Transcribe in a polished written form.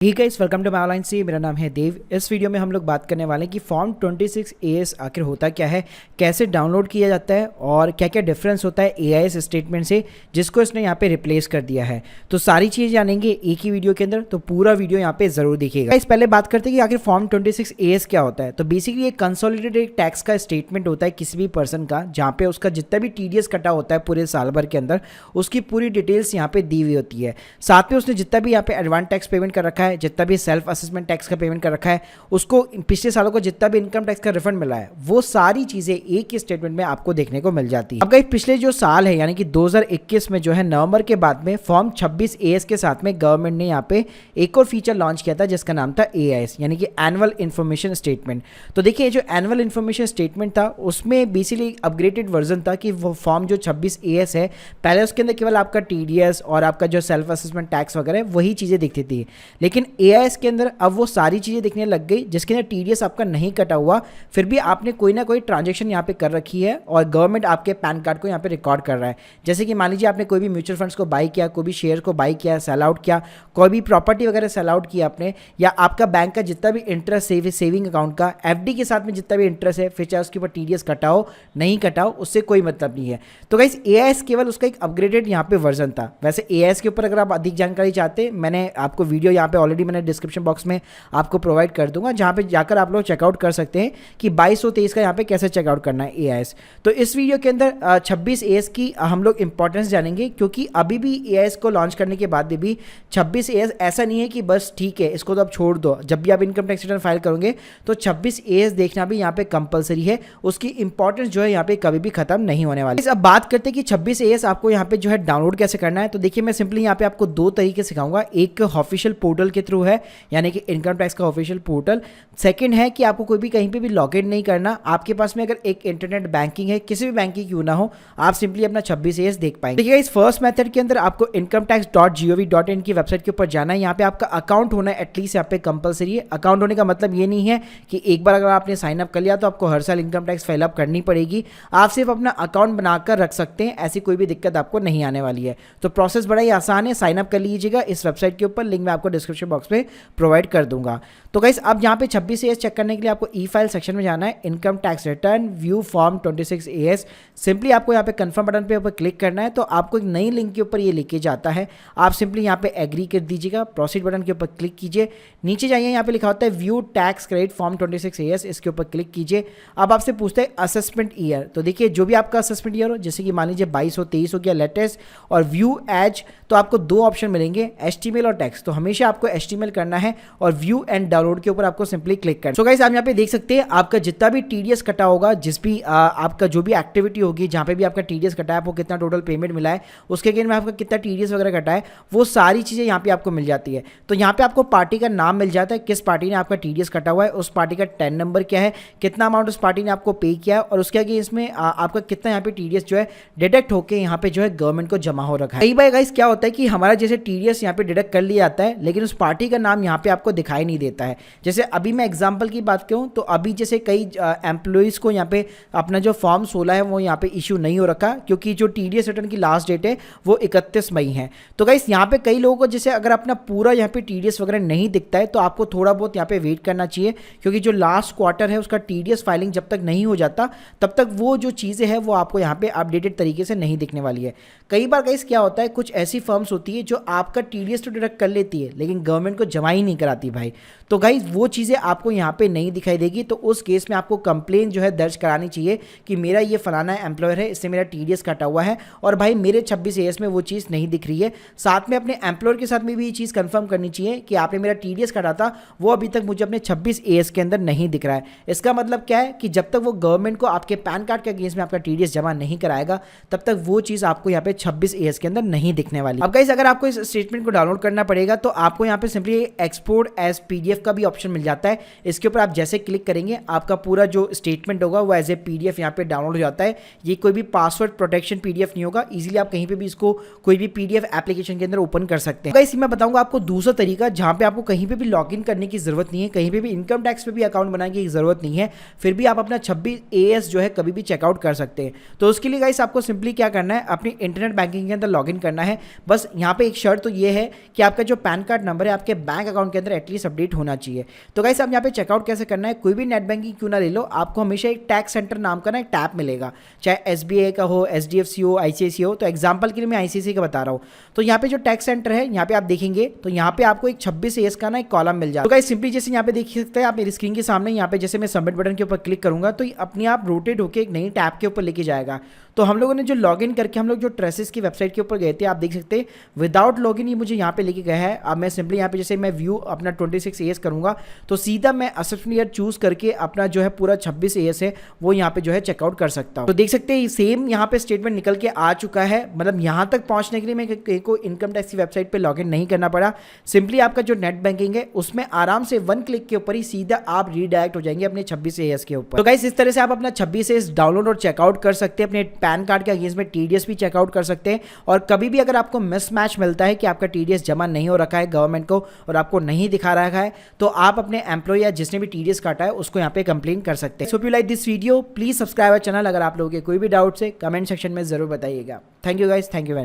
He guys, welcome to my online C. मेरा नाम है देव। इस वीडियो में हम लोग बात करने वाले हैं कि फॉर्म 26 एएस आखिर होता क्या है, कैसे डाउनलोड किया जाता है और क्या क्या डिफरेंस होता है एआईएस स्टेटमेंट से जिसको इसने यहाँ पे रिप्लेस कर दिया है। तो सारी चीज़ जानेंगे एक ही वीडियो के अंदर, तो पूरा वीडियो यहाँ पे जरूर देखिएगा। इस पहले बात करते हैं कि आखिर फॉर्म 26 एएस क्या होता है। तो बेसिकली एक कंसोलिडेटेड एक टैक्स का स्टेटमेंट होता है किसी भी पर्सन का, जहाँ पे उसका जितना भी टीडीएस कटा होता है पूरे साल भर के अंदर उसकी पूरी डिटेल्स यहाँ पे दी हुई होती है। साथ में उसने जितना भी यहाँ पे एडवांस टैक्स पेमेंट कर रखा है, जितना भी सेल्फ असेसमेंट टैक्स का पेमेंट कर रखा है, उसको पिछले सालों को जितना भी इनकम टैक्स का रिफंड मिला है, वो सारी चीजें एक ही स्टेटमेंट में आपको देखने को मिल जाती है। अब गाइस, पिछले जो साल है यानी कि 2021 में जो है नवंबर के बाद में फॉर्म 26 एएस के साथ में गवर्नमेंट ने यहाँ पे एक और फीचर लॉन्च किया था जिसका नाम था एआईएस यानी कि एनुअल इन्फॉर्मेशन स्टेटमेंट। तो देखिए, जो एनुअल इन्फॉर्मेशन स्टेटमेंट था उसमें बेसिकली अपग्रेडेड वर्जन था कि वो फॉर्म जो 26 एएस है, पहले उसके अंदर केवल आपका टीडीएस और आपका जो सेल्फ असेसमेंट टैक्स वगैरह वही चीजें दिखती थी, लेकिन एआईएस के अंदर अब वो सारी चीजें दिखने लग गई जिसके अंदर टीडीएस आपका नहीं कटा हुआ, फिर भी आपने कोई ना कोई ट्रांजैक्शन यहाँ पे कर रखी है और गवर्नमेंट आपके पैन कार्ड को यहाँ पे रिकॉर्ड कर रहा है। जैसे कि मान लीजिए आपने कोई भी म्यूचुअल फंड्स को बाई किया, कोई भी शेयर को बाई किया, सेल आउट किया, कोई भी प्रॉपर्टी वगैरह सेल आउट किया आपने, या आपका बैंक का जितना भी इंटरेस्ट सेविंग अकाउंट का एफडी के साथ में जितना भी इंटरेस्ट है, फिर चाहे उसके ऊपर टीडीएस कटाओ नहीं कटाओ उससे कोई मतलब नहीं है। तो गाइस, एआईएस केवल उसका एक अपग्रेडेड यहाँ पे वर्जन था। वैसे एआईएस के ऊपर अगर आप अधिक जानकारी चाहते हैं, मैंने आपको वीडियो यहाँ पे ऑलरेडी मैंने डिस्क्रिप्शन बॉक्स में आपको प्रोवाइड कर दूंगा, जहां पे जाकर आप लोग चेकआउट कर सकते हैं कि 2223 का यहाँ पे कैसे चेकआउट करना है एआईएस। तो इस वीडियो के अंदर 26 एएस की हम लोग इंपॉर्टेंस जानेंगे, क्योंकि अभी भी एआईएस को लॉन्च करने के बाद भी 26 एएस ऐसा नहीं है कि बस ठीक है इसको तो आप छोड़ दो। जब भी आप इनकम टैक्स रिटर्न फाइल करोगे तो 26 एएस देखना भी यहाँ पे कंपलसरी है, उसकी इंपॉर्टेंस जो है यहाँ पे कभी भी खत्म नहीं होने वाली। अब बात करते हैं कि 26 एएस आपको यहाँ पे जो है डाउनलोड कैसे करना है। तो देखिए, मैं सिंपली यहाँ पे आपको दो तरीके सिखाऊंगा। एक ऑफिशियल पोर्टल के थ्रू है यानी कि इनकम टैक्स का ऑफिशियल पोर्टल। सेकंड है कि आपको कोई भी कहीं पे भी लॉग इन नहीं करना, आपके पास में अगर एक इंटरनेट बैंकिंग है, किसी भी बैंक की क्यों ना हो, आप सिंपली अपना 26 एएस देख पाएंगे। देखिए, इस फर्स्ट मेथड के अंदर आपको incometax.gov.in की वेबसाइट के ऊपर जाना है। यहाँ पे आपका अकाउंट होना एटलीस्ट यहाँ पे कंपलसरी है। अकाउंट होने का मतलब ये नहीं है कि एक बार अगर आपने साइन अप कर लिया तो आपको हर साल इनकम टैक्स फाइल अप करनी पड़ेगी। आप सिर्फ अपना अकाउंट बनाकर रख सकते हैं, ऐसी कोई भी दिक्कत आपको नहीं आने वाली है। तो प्रोसेस बड़ा ही आसान है, साइन अप कर लीजिएगा इस वेबसाइट के ऊपर, लिंक मैं आपको डिस्क्रिप्शन बॉक्स में प्रोवाइड कर दूंगा। तो गाइस, अब यहाँ पे 26 एएस चेक करने के लिए आपको ई फाइल सेक्शन में जाना है, income tax return view form 26 as. Simply आपको यहाँ पे कंफर्म बटन पे ऊपर क्लिक करना है, तो आपको एक नई लिंक के ऊपर ये लेके जाता है। आप सिंपली यहाँ पे एग्री कर दीजिएगा, प्रोसीड बटन के ऊपर क्लिक कीजिए, नीचे जाइए, यहाँ पे लिखा होता है view tax credit form 26 as, इसके ऊपर क्लिक कीजिए। अब आपसे पूछते हैं असेसमेंट ईयर। तो देखिए, जो भी आपका असेसमेंट ईयर हो, जैसे कि मान लीजिए 22 हो, 23 हो गया लेटेस्ट, और व्यू एज, तो आपको दो ऑप्शन मिलेंगे, एचटीएमएल और टेक्स्ट। तो हमेशा आपको एचटीएमएल करना है और व्यू एंड डाउनलोड के ऊपर आपको सिंपली क्लिक करना है। सो गाइस, आप यहाँ पे देख सकते हैं आपका जितना भी टीडीएस कटा होगा, जिस भी आपका जो भी एक्टिविटी होगी जहाँ पे भी आपका टीडीएस कटा है, आपको कितना टोटल पेमेंट मिला है, उसके अगेंस्ट में आपका कितना टीडीएस वगैरह कटा है, वो सारी चीज़ें यहाँ पे आपको मिल जाती है। तो यहाँ पे आपको पार्टी का नाम मिल जाता है, किस पार्टी ने आपका टीडीएस कटा हुआ है, उस पार्टी का टेन नंबर क्या है, कितना अमाउंट उस पार्टी ने आपको पे किया है, और उसके आगे इसमें आपका कितना यहाँ पे टीडीएस जो है डिडक्ट होकर यहाँ पे जो है गवर्नमेंट को जमा हो रखा है। कई बार गाइस क्या होता है कि हमारा जैसे टीडीएस यहाँ पे डिडक्ट कर लिया जाता है, लेकिन उस पार्टी का नाम यहाँ पे आपको दिखाई नहीं देता है। जैसे अभी मैं एग्जांपल की बात करूं तो अभी जैसे कई एम्प्लॉइज को यहाँ पे अपना जो फॉर्म 16 है वो यहाँ पे इशू नहीं हो रखा, क्योंकि जो टीडीएस रिटर्न की लास्ट डेट है वो 31 मई है। तो गाइस, यहाँ पे कई लोगों को जैसे अगर अपना पूरा यहाँ पे टीडीएस वगैरह नहीं दिखता है तो आपको थोड़ा बहुत यहाँ पे वेट करना चाहिए, क्योंकि जो लास्ट क्वार्टर है उसका टीडीएस फाइलिंग जब तक नहीं हो जाता तब तक वो जो चीज़ें हैं वो आपको यहाँ पे अपडेटेड तरीके से नहीं दिखने वाली है। कई बार गाइस क्या होता है, कुछ ऐसी फर्म्स होती है जो आपका टीडीएस तो डिडक्ट कर लेती है लेकिन गवर्नमेंट को जमा ही नहीं कराती भाई। तो गाइस, वो चीज़ें आपको यहाँ पे नहीं दिखाई देगी, तो उस केस में आपको कंप्लेन जो है दर्ज करानी चाहिए कि मेरा ये फलाना एम्प्लॉयर है, इससे मेरा टीडीएस कटा हुआ है और भाई मेरे 26 एएस में वो चीज़ नहीं दिख रही है। साथ में अपने एम्प्लॉयर के साथ में भी ये चीज़ कंफर्म करनी चाहिए कि आपने मेरा टीडीएस कटा था, वो अभी तक मुझे अपने 26 एएस के अंदर नहीं दिख रहा है। इसका मतलब क्या है कि जब तक वो गवर्नमेंट को आपके पैन कार्ड के अगेंस्ट में आपका टीडीएस जमा नहीं कराएगा तब तक वो चीज़ आपको यहाँ पे 26 एएस के अंदर नहीं दिखने वाली। अब गाइस, अगर आपको इस स्टेटमेंट को डाउनलोड करना पड़ेगा तो आपको यहाँ पे सिंपली एक्सपोर्ट एज पीडीएफ का भी ऑप्शन मिल जाता है। इसके ऊपर आप जैसे क्लिक करेंगे आपका पूरा जो स्टेटमेंट होगा वो एज ए पीडीएफ यहाँ पे डाउनलोड हो जाता है। ये कोई भी पासवर्ड प्रोटेक्शन पीडीएफ नहीं होगा, इजीली आप कहीं पे भी इसको कोई भी पीडीएफ एप्लीकेशन के अंदर ओपन कर सकते हैं। गाइस, मैं बताऊंगा आपको दूसरा तरीका जहां पे आपको कहीं पे भी लॉगिन करने की जरूरत नहीं है, कहीं पे भी इनकम टैक्स पे भी अकाउंट बनाने की जरूरत नहीं है, फिर भी आप अपना 26 एएस जो है कभी भी चेकआउट कर सकते हैं। तो उसके लिए गाइस आपको सिंपली क्या करना है, अपनी इंटरनेट बैंकिंग के अंदर लॉगिन करना है। बस यहाँ पे एक शर्त तो ये है कि आपका जो पैन कार्ड नंबर है हमारे आपके बैंक अकाउंट के अंदर एटलीस्ट अपडेट होना चाहिए। तो गाइस आप यहाँ पे चेकआउट कैसे करना है, कोई भी नेट बैंकिंग क्यों ना ले लो, आपको हमेशा एक टैक्स सेंटर नाम का ना एक टैब मिलेगा, चाहे SBI का हो, HDFC हो, ICICI हो। तो एग्जाम्पल के लिए मैं ICICI का बता रहा हूँ। तो यहाँ पे जो टैक्स सेंटर है यहाँ पे आप देखेंगे तो यहाँ पे आपको एक 26 AS का ना एक कॉलम मिल जाएगा। तो गाइस सिंपली जैसे यहाँ पे देख सकते हैं आप मेरी स्क्रीन के सामने, यहाँ पे जैसे मैं सबमिट बटन के ऊपर क्लिक करूंगा तो अपने आप रोटेट होकर एक नई टैब के ऊपर लेके जाएगा। तो हम लोगों ने जो लॉगिन करके हम लोग जो ट्रेसेस की वेबसाइट के ऊपर गए थे, आप देख सकते हैं विदाउट लॉगिन ये मुझे यहाँ पे लेके गया है। अब मैं सिंपली यहाँ पे जैसे मैं व्यू अपना 26 AS करूंगा तो सीधा मैं असेसमेंट ईयर चूज करके अपना जो है पूरा 26 AS है वो यहाँ पे जो है चेकआउट कर सकता हूँ। तो देख सकते हैं सेम यहाँ पे स्टेटमेंट निकल के आ चुका है। मतलब यहाँ तक पहुँचने के लिए मैं कहीं को इनकम टैक्स की वेबसाइट पर लॉगिन नहीं करना पड़ा। सिंपली आपका जो नेट बैंकिंग है उसमें आराम से 1 क्लिक के ऊपर ही सीधा आप रीडायरेक्ट हो जाएंगे अपने 26 AS के ऊपर। तो गाइस इस तरह से आप अपना 26 AS डाउनलोड और चेकआउट कर सकते हैं। अपने पैन कार्ड के अगेंस्ट में TDS भी चेकआउट कर सकते हैं। और कभी भी अगर आपको मिसमैच मिलता है कि आपका TDS जमा नहीं हो रखा है गवर्नमेंट को और आपको नहीं दिखा रखा है, तो आप अपने एम्प्लॉय या जिसने भी TDS काटा है उसको यहाँ पे कंप्लेन कर सकते हैं। So if you like this video please subscribe our channel. अगर आप लोगों के कोई भी डाउट्स है कमेंट सेक्शन में जरूर बताइएगा। Thank you guys, thank you.